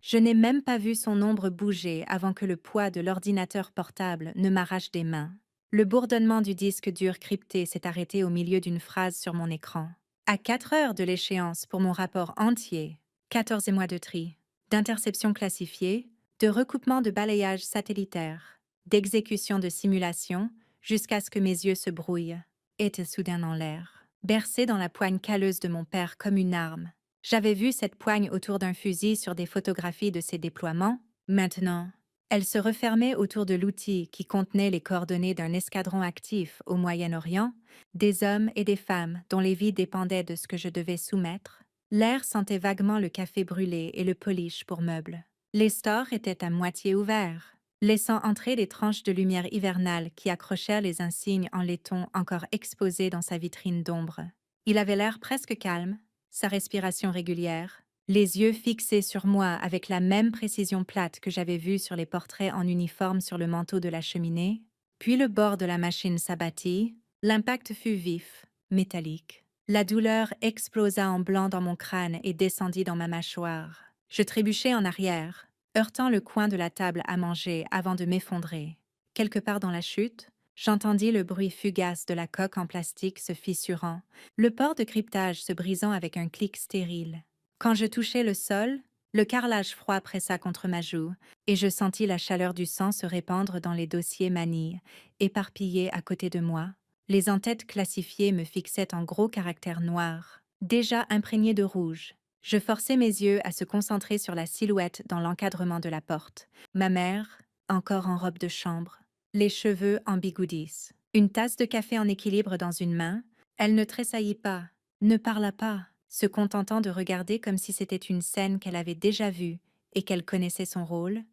Je n'ai même pas vu son ombre bouger avant que le poids de l'ordinateur portable ne m'arrache des mains. Le bourdonnement du disque dur crypté s'est arrêté au milieu d'une phrase sur mon écran. À 4 heures de l'échéance pour mon rapport entier, 14 mois de tri, d'interception classifiée, de recoupement de balayage satellitaire, d'exécution de simulation, jusqu'à ce que mes yeux se brouillent, était soudain en l'air, bercé dans la poigne calleuse de mon père comme une arme. J'avais vu cette poigne autour d'un fusil sur des photographies de ses déploiements. Maintenant, elle se refermait autour de l'outil qui contenait les coordonnées d'un escadron actif au Moyen-Orient, des hommes et des femmes dont les vies dépendaient de ce que je devais soumettre. L'air sentait vaguement le café brûlé et le polish pour meubles. Les stores étaient à moitié ouverts, laissant entrer les tranches de lumière hivernale qui accrochèrent les insignes en laiton encore exposés dans sa vitrine d'ombre. Il avait l'air presque calme, sa respiration régulière, les yeux fixés sur moi avec la même précision plate que j'avais vue sur les portraits en uniforme sur le manteau de la cheminée. Puis le bord de la machine s'abattit, l'impact fut vif, métallique. La douleur explosa en blanc dans mon crâne et descendit dans ma mâchoire. Je trébuchai en arrière, heurtant le coin de la table à manger avant de m'effondrer. Quelque part dans la chute, j'entendis le bruit fugace de la coque en plastique se fissurant, le port de cryptage se brisant avec un clic stérile. Quand je touchai le sol, le carrelage froid pressa contre ma joue, et je sentis la chaleur du sang se répandre dans les dossiers manilles, éparpillés à côté de moi. Les en-têtes classifiées me fixaient en gros caractères noirs, déjà imprégnés de rouge. Je forçai mes yeux à se concentrer sur la silhouette dans l'encadrement de la porte. Ma mère, encore en robe de chambre, les cheveux en bigoudis, une tasse de café en équilibre dans une main. Elle ne tressaillit pas, ne parla pas, se contentant de regarder comme si c'était une scène qu'elle avait déjà vue et qu'elle connaissait son rôle.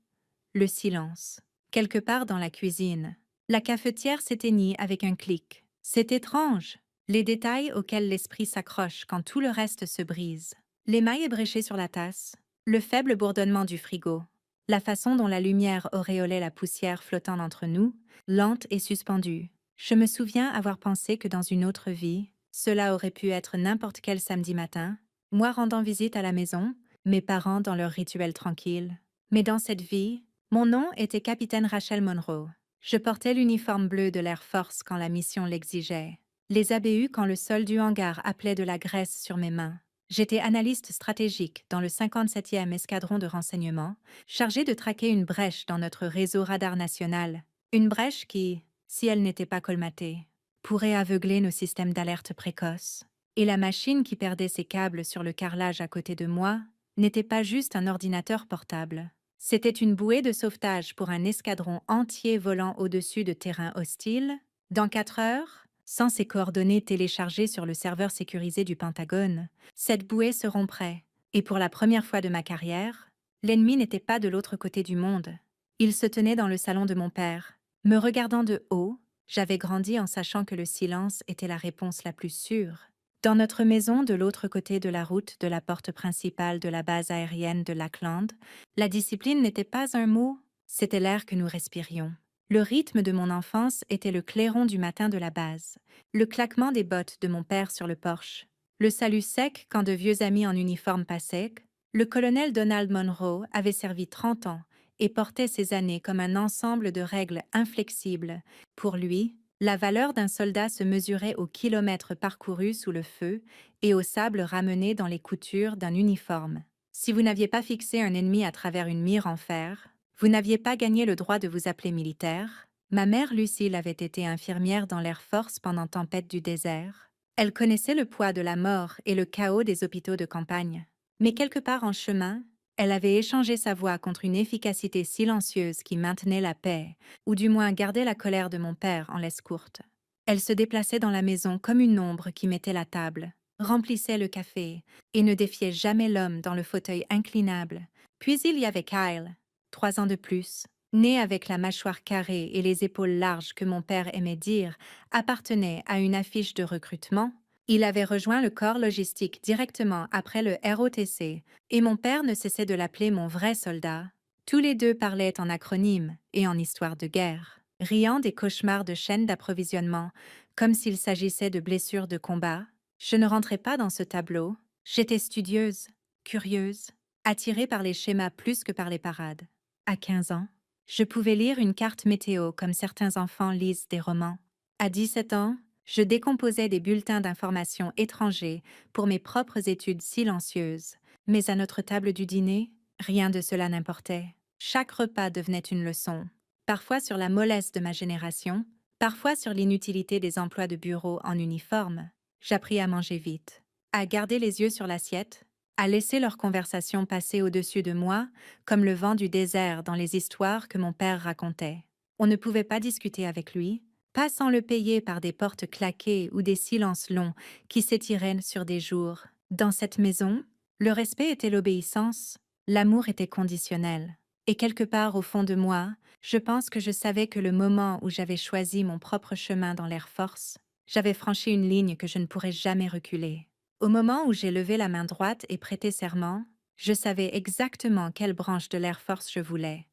Le silence. Quelque part dans la cuisine, la cafetière s'éteignit avec un clic. C'est étrange, les détails auxquels l'esprit s'accroche quand tout le reste se brise. L'émail ébréché sur la tasse, le faible bourdonnement du frigo, la façon dont la lumière auréolait la poussière flottant entre nous, lente et suspendue. Je me souviens avoir pensé que dans une autre vie, cela aurait pu être n'importe quel samedi matin, moi rendant visite à la maison, mes parents dans leur rituel tranquille. Mais dans cette vie, mon nom était Capitaine Rachel Monroe. Je portais l'uniforme bleu de l'Air Force quand la mission l'exigeait, les ABU quand le sol du hangar appelait de la graisse sur mes mains. J'étais analyste stratégique dans le 57e escadron de renseignement, chargé de traquer une brèche dans notre réseau radar national. Une brèche qui, si elle n'était pas colmatée, pourrait aveugler nos systèmes d'alerte précoce. Et la machine qui perdait ses câbles sur le carrelage à côté de moi n'était pas juste un ordinateur portable. C'était une bouée de sauvetage pour un escadron entier volant au-dessus de terrains hostiles. Dans 4 heures, sans ses coordonnées téléchargées sur le serveur sécurisé du Pentagone, cette bouée se romprait. Et pour la première fois de ma carrière, l'ennemi n'était pas de l'autre côté du monde. Il se tenait dans le salon de mon père. Me regardant de haut, j'avais grandi en sachant que le silence était la réponse la plus sûre. Dans notre maison de l'autre côté de la route de la porte principale de la base aérienne de Lackland, la discipline n'était pas un mot, c'était l'air que nous respirions. Le rythme de mon enfance était le clairon du matin de la base, le claquement des bottes de mon père sur le porche, le salut sec quand de vieux amis en uniforme passaient. Le colonel Donald Monroe avait servi 30 ans et portait ces années comme un ensemble de règles inflexibles. Pour lui, la valeur d'un soldat se mesurait au kilomètre parcouru sous le feu et au sable ramené dans les coutures d'un uniforme. Si vous n'aviez pas fixé un ennemi à travers une mire en fer, vous n'aviez pas gagné le droit de vous appeler militaire. Ma mère Lucille avait été infirmière dans l'Air Force pendant Tempête du désert. Elle connaissait le poids de la mort et le chaos des hôpitaux de campagne. Mais quelque part en chemin, elle avait échangé sa voix contre une efficacité silencieuse qui maintenait la paix, ou du moins gardait la colère de mon père en laisse courte. Elle se déplaçait dans la maison comme une ombre qui mettait la table, remplissait le café, et ne défiait jamais l'homme dans le fauteuil inclinable. Puis il y avait Kyle, 3 ans de plus, né avec la mâchoire carrée et les épaules larges que mon père aimait dire appartenait à une affiche de recrutement. Il avait rejoint le corps logistique directement après le ROTC, et mon père ne cessait de l'appeler mon vrai soldat. Tous les deux parlaient en acronyme et en histoire de guerre, riant des cauchemars de chaînes d'approvisionnement, comme s'il s'agissait de blessures de combat. Je ne rentrais pas dans ce tableau. J'étais studieuse, curieuse, attirée par les schémas plus que par les parades. À 15 ans, je pouvais lire une carte météo comme certains enfants lisent des romans. À 17 ans, je décomposais des bulletins d'information étrangers pour mes propres études silencieuses. Mais à notre table du dîner, rien de cela n'importait. Chaque repas devenait une leçon, parfois sur la mollesse de ma génération, parfois sur l'inutilité des emplois de bureau en uniforme. J'appris à manger vite, à garder les yeux sur l'assiette, à laisser leur conversation passer au-dessus de moi, comme le vent du désert dans les histoires que mon père racontait. On ne pouvait pas discuter avec lui, pas sans le payer par des portes claquées ou des silences longs qui s'étiraient sur des jours. Dans cette maison, le respect était l'obéissance, l'amour était conditionnel. Et quelque part au fond de moi, je pense que je savais que le moment où j'avais choisi mon propre chemin dans l'Air Force, j'avais franchi une ligne que je ne pourrais jamais reculer. Au moment où j'ai levé la main droite et prêté serment, je savais exactement quelle branche de l'Air Force je voulais.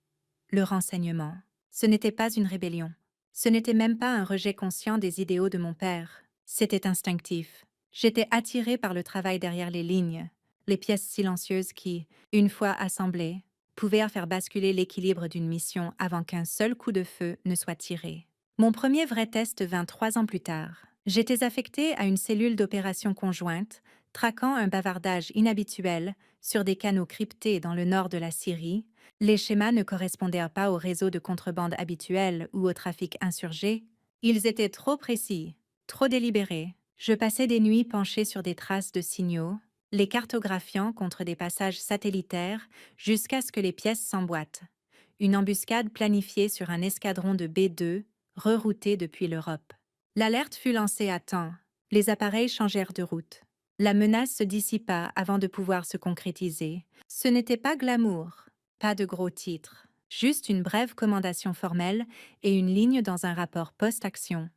Le renseignement. Ce n'était pas une rébellion. Ce n'était même pas un rejet conscient des idéaux de mon père. C'était instinctif. J'étais attirée par le travail derrière les lignes, les pièces silencieuses qui, une fois assemblées, pouvaient faire basculer l'équilibre d'une mission avant qu'un seul coup de feu ne soit tiré. Mon premier vrai test vint 3 ans plus tard. J'étais affectée à une cellule d'opération conjointe, traquant un bavardage inhabituel sur des canaux cryptés dans le nord de la Syrie. Les schémas ne correspondaient pas au réseau de contrebande habituel ou au trafic insurgé. Ils étaient trop précis, trop délibérés. Je passais des nuits penchée sur des traces de signaux, les cartographiant contre des passages satellitaires jusqu'à ce que les pièces s'emboîtent. Une embuscade planifiée sur un escadron de B-2, rerouté depuis l'Europe. L'alerte fut lancée à temps. Les appareils changèrent de route. La menace se dissipa avant de pouvoir se concrétiser. Ce n'était pas glamour, pas de gros titres, juste une brève commandation formelle et une ligne dans un rapport post-action.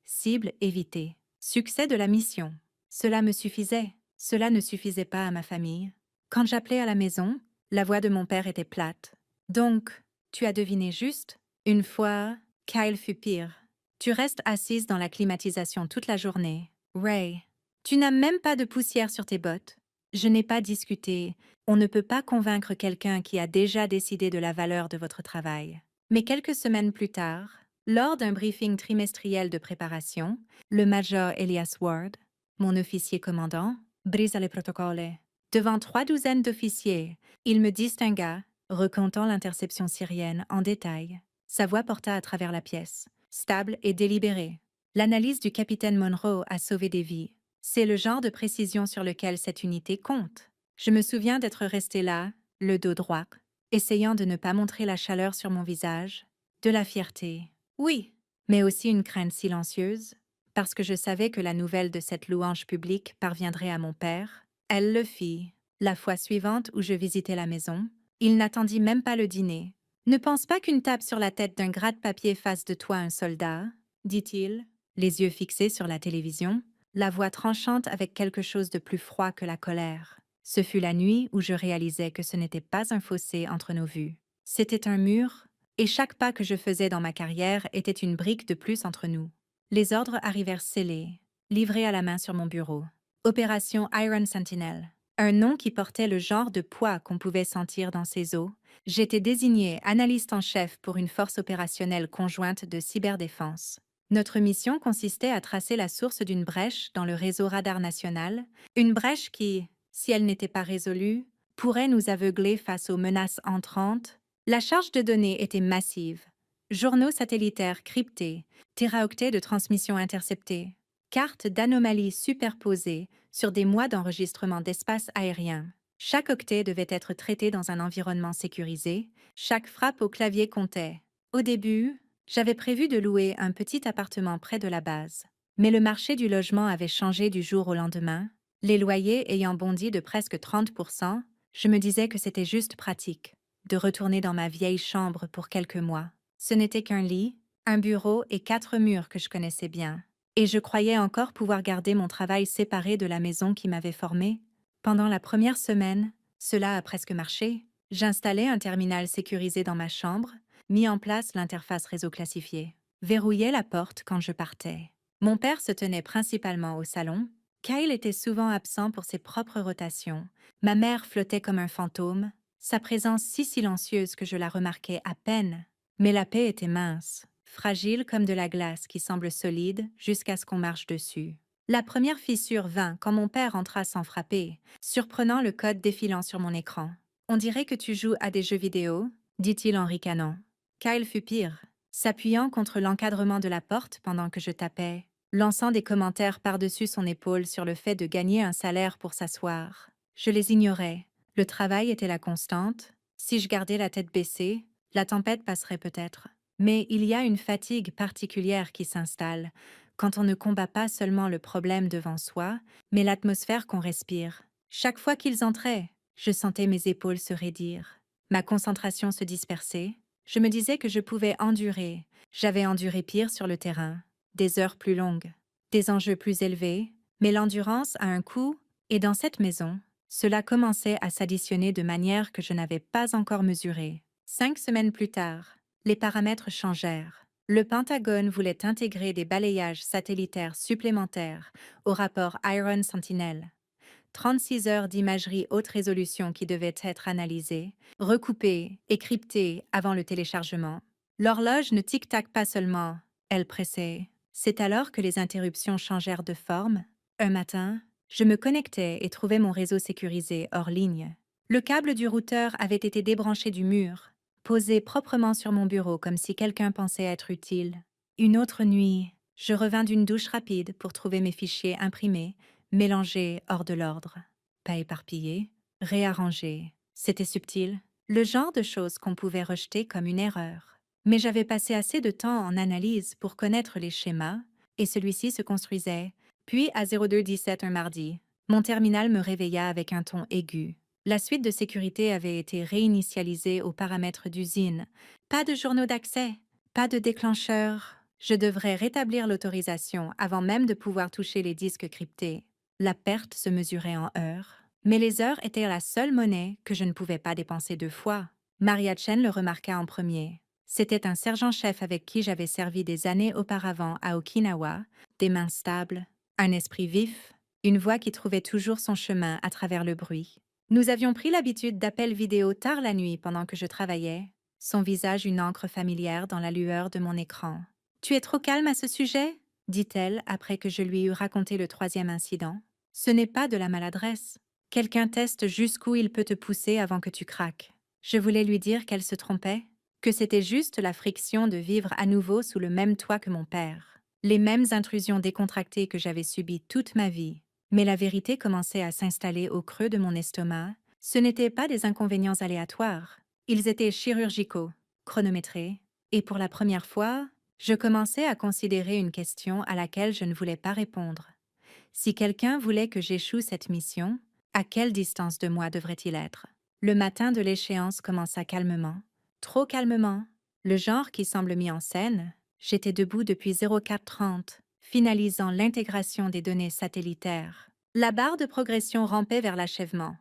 Cible évitée. Succès de la mission. Cela me suffisait. Cela ne suffisait pas à ma famille. Quand j'appelais à la maison, la voix de mon père était plate. Donc, tu as deviné juste? Une fois, Kyle fut pire. Tu restes assise dans la climatisation toute la journée. Ray, tu n'as même pas de poussière sur tes bottes. Je n'ai pas discuté. On ne peut pas convaincre quelqu'un qui a déjà décidé de la valeur de votre travail. Mais quelques semaines plus tard, lors d'un briefing trimestriel de préparation, le major Elias Ward, mon officier commandant, brisa les protocoles. Devant 3 douzaines d'officiers, il me distingua, recomptant l'interception syrienne en détail. Sa voix porta à travers la pièce, stable et délibérée. L'analyse du capitaine Monroe a sauvé des vies. C'est le genre de précision sur lequel cette unité compte. Je me souviens d'être restée là, le dos droit, essayant de ne pas montrer la chaleur sur mon visage, de la fierté. Oui, mais aussi une crainte silencieuse, parce que je savais que la nouvelle de cette louange publique parviendrait à mon père. Elle le fit. La fois suivante où je visitais la maison, il n'attendit même pas le dîner. Ne pense pas qu'une tape sur la tête d'un gratte-papier fasse de toi un soldat, dit-il, les yeux fixés sur la télévision, la voix tranchante avec quelque chose de plus froid que la colère. Ce fut la nuit où je réalisais que ce n'était pas un fossé entre nos vues. C'était un mur, et chaque pas que je faisais dans ma carrière était une brique de plus entre nous. Les ordres arrivèrent scellés, livrés à la main sur mon bureau. Opération Iron Sentinel. Un nom qui portait le genre de poids qu'on pouvait sentir dans ses os. J'étais désignée analyste en chef pour une force opérationnelle conjointe de cyberdéfense. Notre mission consistait à tracer la source d'une brèche dans le réseau radar national, une brèche qui, si elle n'était pas résolue, pourrait nous aveugler face aux menaces entrantes. La charge de données était massive. Journaux satellitaires cryptés, téraoctets de transmission interceptés, cartes d'anomalies superposées sur des mois d'enregistrement d'espace aérien. Chaque octet devait être traité dans un environnement sécurisé, chaque frappe au clavier comptait. Au début, j'avais prévu de louer un petit appartement près de la base. Mais le marché du logement avait changé du jour au lendemain. Les loyers ayant bondi de presque 30%, je me disais que c'était juste pratique de retourner dans ma vieille chambre pour quelques mois. Ce n'était qu'un lit, un bureau et 4 murs que je connaissais bien. Et je croyais encore pouvoir garder mon travail séparé de la maison qui m'avait formée. Pendant la première semaine, cela a presque marché. J'installais un terminal sécurisé dans ma chambre, mis en place l'interface réseau classifié, verrouillais la porte quand je partais. Mon père se tenait principalement au salon, Kyle était souvent absent pour ses propres rotations. Ma mère flottait comme un fantôme, sa présence si silencieuse que je la remarquais à peine. Mais la paix était mince, fragile comme de la glace qui semble solide jusqu'à ce qu'on marche dessus. La première fissure vint quand mon père entra sans frapper, surprenant le code défilant sur mon écran. On dirait que tu joues à des jeux vidéo, dit-il en ricanant. Kyle fut pire, s'appuyant contre l'encadrement de la porte pendant que je tapais, lançant des commentaires par-dessus son épaule sur le fait de gagner un salaire pour s'asseoir. Je les ignorais. Le travail était la constante. Si je gardais la tête baissée, la tempête passerait peut-être. Mais il y a une fatigue particulière qui s'installe quand on ne combat pas seulement le problème devant soi, mais l'atmosphère qu'on respire. Chaque fois qu'ils entraient, je sentais mes épaules se raidir. Ma concentration se dispersait. Je me disais que je pouvais endurer. J'avais enduré pire sur le terrain. Des heures plus longues, des enjeux plus élevés, mais l'endurance a un coût, et dans cette maison, cela commençait à s'additionner de manière que je n'avais pas encore mesurée. 5 semaines plus tard, les paramètres changèrent. Le Pentagone voulait intégrer des balayages satellitaires supplémentaires au rapport Iron Sentinel. 36 heures d'imagerie haute résolution qui devaient être analysées, recoupées et cryptées avant le téléchargement. L'horloge ne tic-tac pas seulement, elle pressait. C'est alors que les interruptions changèrent de forme. Un matin, je me connectais et trouvais mon réseau sécurisé hors ligne. Le câble du routeur avait été débranché du mur, posé proprement sur mon bureau comme si quelqu'un pensait être utile. Une autre nuit, je revins d'une douche rapide pour trouver mes fichiers imprimés, mélangés hors de l'ordre. Pas éparpillés, réarrangés. C'était subtil, le genre de choses qu'on pouvait rejeter comme une erreur. Mais j'avais passé assez de temps en analyse pour connaître les schémas, et celui-ci se construisait. Puis, à 02:17 un mardi, mon terminal me réveilla avec un ton aigu. La suite de sécurité avait été réinitialisée aux paramètres d'usine. Pas de journaux d'accès, pas de déclencheur. Je devrais rétablir l'autorisation avant même de pouvoir toucher les disques cryptés. La perte se mesurait en heures, mais les heures étaient la seule monnaie que je ne pouvais pas dépenser 2 fois. Maria Chen le remarqua en premier. C'était un sergent-chef avec qui j'avais servi des années auparavant à Okinawa, des mains stables, un esprit vif, une voix qui trouvait toujours son chemin à travers le bruit. Nous avions pris l'habitude d'appels vidéo tard la nuit pendant que je travaillais, son visage une encre familière dans la lueur de mon écran. « Tu es trop calme à ce sujet ?» dit-elle après que je lui eus raconté le 3e incident. « Ce n'est pas de la maladresse. Quelqu'un teste jusqu'où il peut te pousser avant que tu craques. » Je voulais lui dire qu'elle se trompait, que c'était juste la friction de vivre à nouveau sous le même toit que mon père. Les mêmes intrusions décontractées que j'avais subies toute ma vie. Mais la vérité commençait à s'installer au creux de mon estomac. Ce n'étaient pas des inconvénients aléatoires. Ils étaient chirurgicaux, chronométrés, et pour la première fois, je commençais à considérer une question à laquelle je ne voulais pas répondre. Si quelqu'un voulait que j'échoue cette mission, à quelle distance de moi devrait-il être? Le matin de l'échéance commença calmement, trop calmement, le genre qui semble mis en scène. J'étais debout depuis 04:30, finalisant l'intégration des données satellitaires. La barre de progression rampait vers l'achèvement.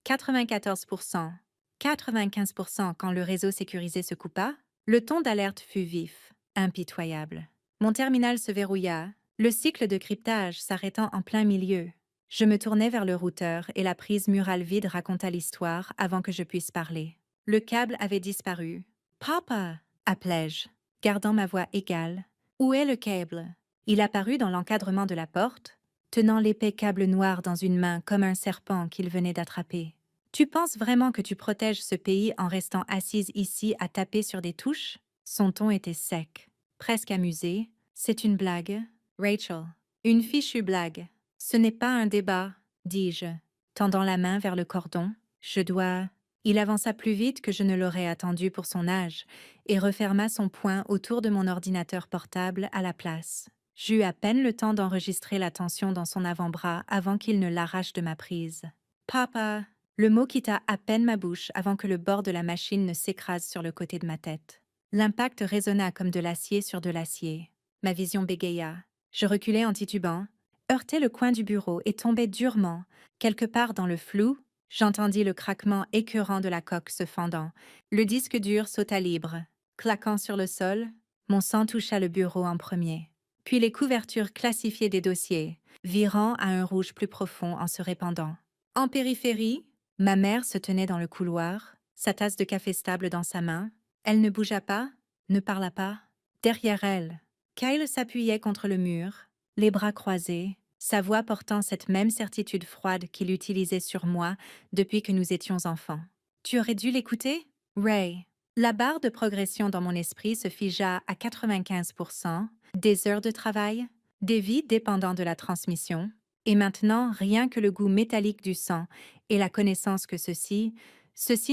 94%, 95% quand le réseau sécurisé se coupa, le ton d'alerte fut vif, impitoyable. Mon terminal se verrouilla, le cycle de cryptage s'arrêtant en plein milieu. Je me tournai vers le routeur et la prise murale vide raconta l'histoire avant que je puisse parler. Le câble avait disparu. « Papa !» appelai-je, gardant ma voix égale. « Où est le câble ?» Il apparut dans l'encadrement de la porte, tenant l'épais câble noir dans une main comme un serpent qu'il venait d'attraper. « Tu penses vraiment que tu protèges ce pays en restant assise ici à taper sur des touches ?» Son ton était sec, presque amusé. « C'est une blague, Rachel. Une fichue blague. Ce n'est pas un débat, dis-je, tendant la main vers le cordon. Je dois... » Il avança plus vite que je ne l'aurais attendu pour son âge et referma son poing autour de mon ordinateur portable à la place. J'eus à peine le temps d'enregistrer la tension dans son avant-bras avant qu'il ne l'arrache de ma prise. « Papa !» Le mot quitta à peine ma bouche avant que le bord de la machine ne s'écrase sur le côté de ma tête. L'impact résonna comme de l'acier sur de l'acier. Ma vision bégaya. Je reculai en titubant, heurtai le coin du bureau et tombai durement. Quelque part dans le flou, j'entendis le craquement écœurant de la coque se fendant. Le disque dur sauta libre. Claquant sur le sol, mon sang toucha le bureau en premier. Puis les couvertures classifiées des dossiers. virant à un rouge plus profond en se répandant. En périphérie, ma mère se tenait dans le couloir, sa tasse de café stable dans sa main. Elle ne bougea pas, ne parla pas. Derrière elle, Kyle s'appuyait contre le mur, les bras croisés, sa voix portant cette même certitude froide qu'il utilisait sur moi depuis que nous étions enfants. « Tu aurais dû l'écouter, Ray. » La barre de progression dans mon esprit se figea à 95%, des heures de travail, des vies dépendant de la transmission, et maintenant rien que le goût métallique du sang et la connaissance que ceci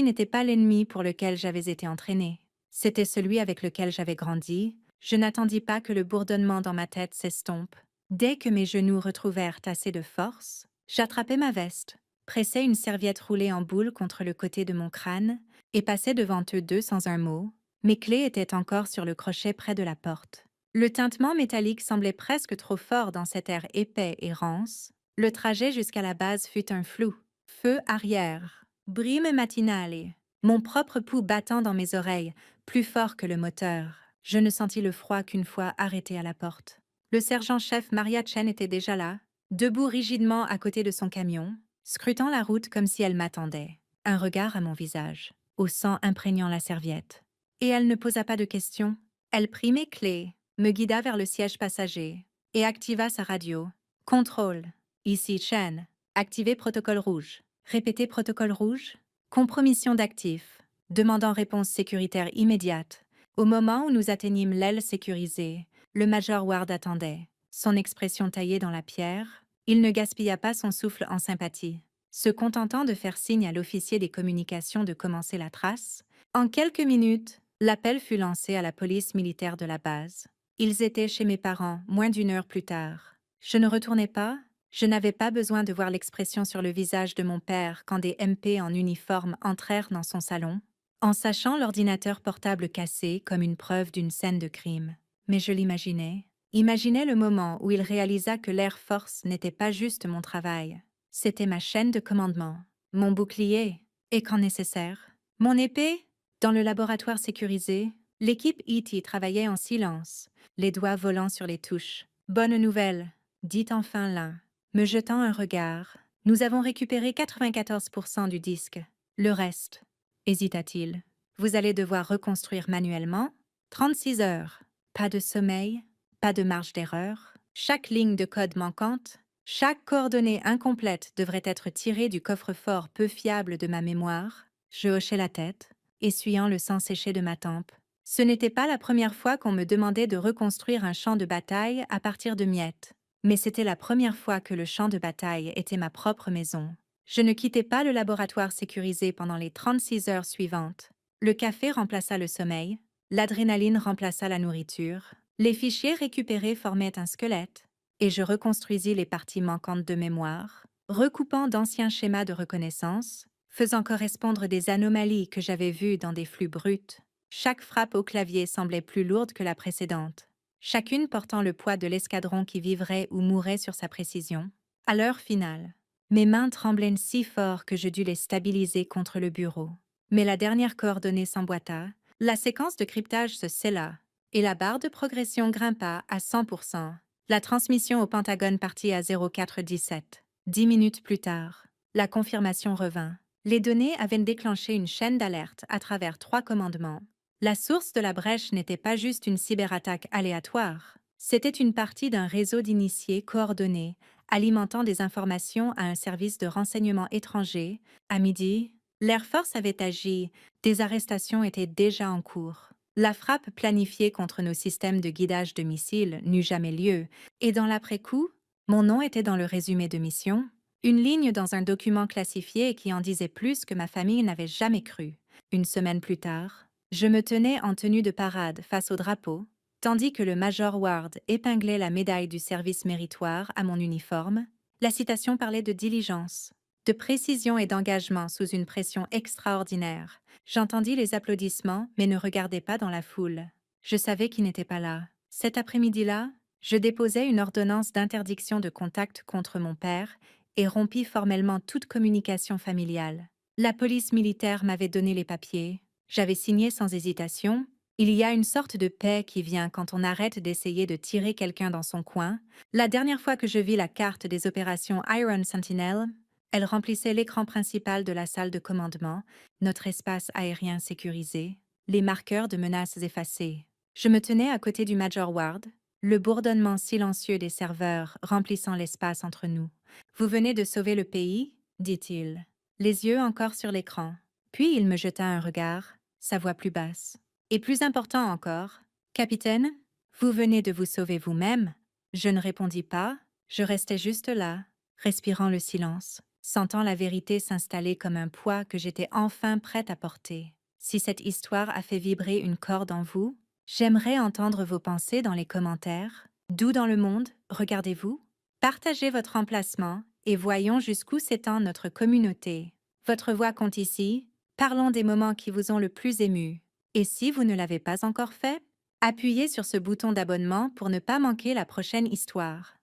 n'était pas l'ennemi pour lequel j'avais été entraîné. C'était celui avec lequel j'avais grandi. Je n'attendis pas que le bourdonnement dans ma tête s'estompe. Dès que mes genoux retrouvèrent assez de force, j'attrapai ma veste, pressai une serviette roulée en boule contre le côté de mon crâne et passai devant eux deux sans un mot. Mes clés étaient encore sur le crochet près de la porte. Le tintement métallique semblait presque trop fort dans cet air épais et rance. Le trajet jusqu'à la base fut un flou. Feu arrière, brume matinale, mon propre pouls battant dans mes oreilles, plus fort que le moteur. Je ne sentis le froid qu'une fois arrêté à la porte. Le sergent-chef Maria Chen était déjà là, debout rigidement à côté de son camion, scrutant la route comme si elle m'attendait. Un regard à mon visage, au sang imprégnant la serviette. Et elle ne posa pas de questions. Elle prit mes clés, me guida vers le siège passager et activa sa radio. « Contrôle. Ici Chen. Activez protocole rouge. » Répétez protocole rouge. Compromission d'actifs. Demandant réponse sécuritaire immédiate. Au moment où nous atteignîmes l'aile sécurisée, le Major Ward attendait, son expression taillée dans la pierre. Il ne gaspilla pas son souffle en sympathie. Se contentant de faire signe à l'officier des communications de commencer la trace, en quelques minutes, l'appel fut lancé à la police militaire de la base. Ils étaient chez mes parents moins d'une heure plus tard. Je ne retournais pas. Je n'avais pas besoin de voir l'expression sur le visage de mon père quand des MP en uniforme entrèrent dans son salon, en sachant l'ordinateur portable cassé comme une preuve d'une scène de crime. Mais je imaginais le moment où il réalisa que l'Air Force n'était pas juste mon travail. C'était ma chaîne de commandement, mon bouclier, et quand nécessaire, mon épée. Dans le laboratoire sécurisé, l'équipe E.T. travaillait en silence, les doigts volant sur les touches. « Bonne nouvelle », dit enfin l'un, me jetant un regard. « Nous avons récupéré 94% du disque. Le reste, » hésita-t-il. « Vous allez devoir reconstruire manuellement. 36 heures. Pas de sommeil, pas de marge d'erreur. Chaque ligne de code manquante, chaque coordonnée incomplète devrait être tirée du coffre-fort peu fiable de ma mémoire. » Je hochai la tête, essuyant le sang séché de ma tempe. Ce n'était pas la première fois qu'on me demandait de reconstruire un champ de bataille à partir de miettes, mais c'était la première fois que le champ de bataille était ma propre maison. Je ne quittais pas le laboratoire sécurisé pendant les 36 heures suivantes. Le café remplaça le sommeil, l'adrénaline remplaça la nourriture, les fichiers récupérés formaient un squelette, et je reconstruisis les parties manquantes de mémoire, recoupant d'anciens schémas de reconnaissance, faisant correspondre des anomalies que j'avais vues dans des flux bruts. Chaque frappe au clavier semblait plus lourde que la précédente, chacune portant le poids de l'escadron qui vivrait ou mourrait sur sa précision. À l'heure finale, mes mains tremblaient si fort que je dus les stabiliser contre le bureau. Mais la dernière coordonnée s'emboîta, la séquence de cryptage se scella, et la barre de progression grimpa à 100%. La transmission au Pentagone partit à 0417. 10 minutes plus tard, la confirmation revint. Les données avaient déclenché une chaîne d'alerte à travers 3 commandements. La source de la brèche n'était pas juste une cyberattaque aléatoire. C'était une partie d'un réseau d'initiés coordonnés, alimentant des informations à un service de renseignement étranger. À midi, l'Air Force avait agi. Des arrestations étaient déjà en cours. La frappe planifiée contre nos systèmes de guidage de missiles n'eut jamais lieu, et dans l'après-coup, mon nom était dans le résumé de mission, une ligne dans un document classifié qui en disait plus que ma famille n'avait jamais cru. Une semaine plus tard, je me tenais en tenue de parade face au drapeau, tandis que le Major Ward épinglait la médaille du service méritoire à mon uniforme. La citation parlait de diligence, de précision et d'engagement sous une pression extraordinaire. J'entendis les applaudissements, mais ne regardai pas dans la foule. Je savais qu'il n'était pas là. Cet après-midi-là, je déposai une ordonnance d'interdiction de contact contre mon père et rompis formellement toute communication familiale. La police militaire m'avait donné les papiers. J'avais signé sans hésitation, Il y a une sorte de paix qui vient quand on arrête d'essayer de tirer quelqu'un dans son coin. La dernière fois que je vis la carte des opérations Iron Sentinel, elle remplissait l'écran principal de la salle de commandement, notre espace aérien sécurisé, les marqueurs de menaces effacés. Je me tenais à côté du Major Ward, le bourdonnement silencieux des serveurs remplissant l'espace entre nous. Vous venez de sauver le pays, dit-il, les yeux encore sur l'écran. Puis il me jeta un regard, sa voix plus basse. Et plus important encore, capitaine, vous venez de vous sauver vous-même. Je ne répondis pas, je restais juste là, respirant le silence, sentant la vérité s'installer comme un poids que j'étais enfin prête à porter. Si cette histoire a fait vibrer une corde en vous, j'aimerais entendre vos pensées dans les commentaires. D'où dans le monde regardez-vous? Partagez votre emplacement et voyons jusqu'où s'étend notre communauté. Votre voix compte ici. Parlons des moments qui vous ont le plus ému. Et si vous ne l'avez pas encore fait, appuyez sur ce bouton d'abonnement pour ne pas manquer la prochaine histoire.